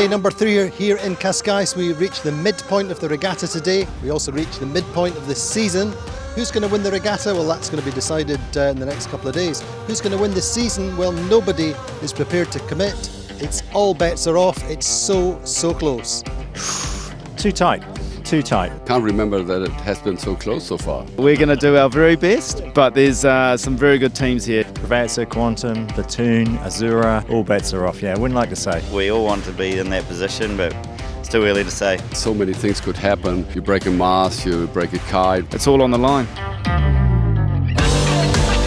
Day number 3 here in Cascais. We reached the midpoint of the regatta today. We also reached the midpoint of the season. Who's going to win the regatta? Well, that's going to be decided in the next couple of days. Who's going to win the season? Well, nobody is prepared to commit. It's all bets are off. It's so close. Too tight. Can't remember that it has been so close so far. We're going to do our very best, but there's some very good teams here. Regatta, Quantum, Platoon, Azura, all bets are off. Yeah, I wouldn't like to say. We all want to be in that position, but it's too early to say. So many things could happen. You break a mast, you break a kite. It's all on the line.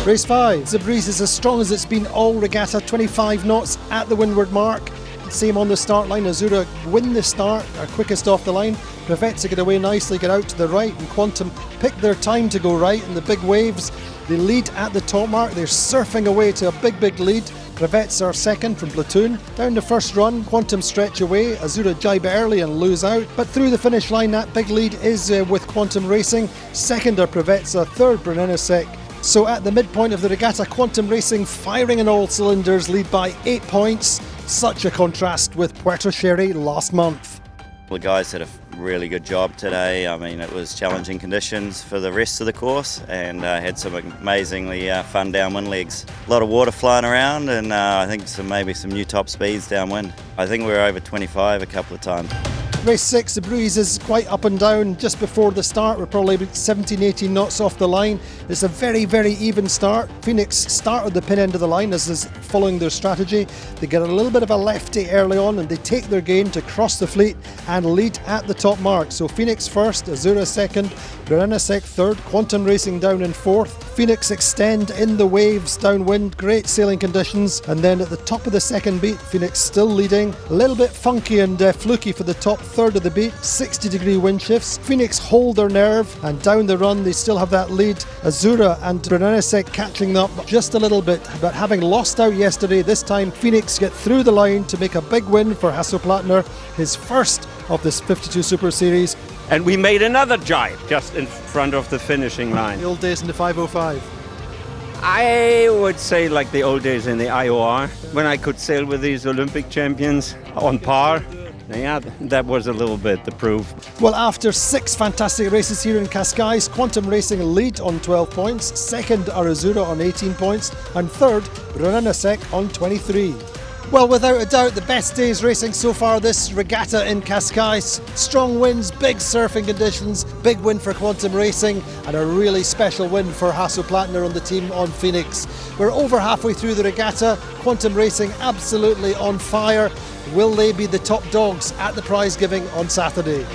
Race 5. The breeze is as strong as it's been all regatta, 25 knots at the windward mark. Same on the start line. Azura win the start, are quickest off the line. Brevetza get away nicely, get out to the right, and Quantum pick their time to go right in the big waves. They lead at the top mark. They're surfing away to a big lead. Brevetza are second from Platoon. Down the first run, Quantum stretch away. Azura jibe early and lose out. But through the finish line, that big lead is with Quantum Racing. Second are Brevetza, third Brunello. So at the midpoint of the regatta, Quantum Racing firing on all cylinders, lead by 8 points. Such a contrast with Puerto Sherry last month. The guys did a really good job today. I mean, it was challenging conditions for the rest of the course, and had some amazingly fun downwind legs. A lot of water flying around, and I think maybe some new top speeds downwind. I think we were over 25 a couple of times. Race 6, the breeze is quite up and down. Just before the start, we're probably 17-18 knots off the line. It's a very even start. Phoenix start at the pin end of the line, as is following their strategy. They get a little bit of a lefty early on, and they take their gain to cross the fleet and lead at the top mark. So Phoenix first, Azura second, Brunello third, Quantum Racing down in fourth. Phoenix extend in the waves downwind, great sailing conditions, and then at the top of the second beat, Phoenix still leading. A little bit funky and fluky for the top third of the beat, 60-degree wind shifts. Phoenix hold their nerve, and down the run they still have that lead. Azura and Brunello catching up just a little bit, but having lost out yesterday, this time Phoenix get through the line to make a big win for Hasso Plattner, his first of this 52 Super Series. And we made another jibe just in front of the finishing line. The old days in the 505. I would say like the old days in the IOR, when I could sail with these Olympic champions on par. Yeah, that was a little bit the proof. Well, after 6 fantastic races here in Cascais, Quantum Racing lead on 12 points, second are Azura on 18 points, and third, Brunello on 23. Well, without a doubt, the best days racing so far this regatta in Cascais. Strong winds, big surfing conditions, big win for Quantum Racing, and a really special win for Hasso Plattner on the team on Phoenix. We're over halfway through the regatta. Quantum Racing absolutely on fire. Will they be the top dogs at the prize giving on Saturday?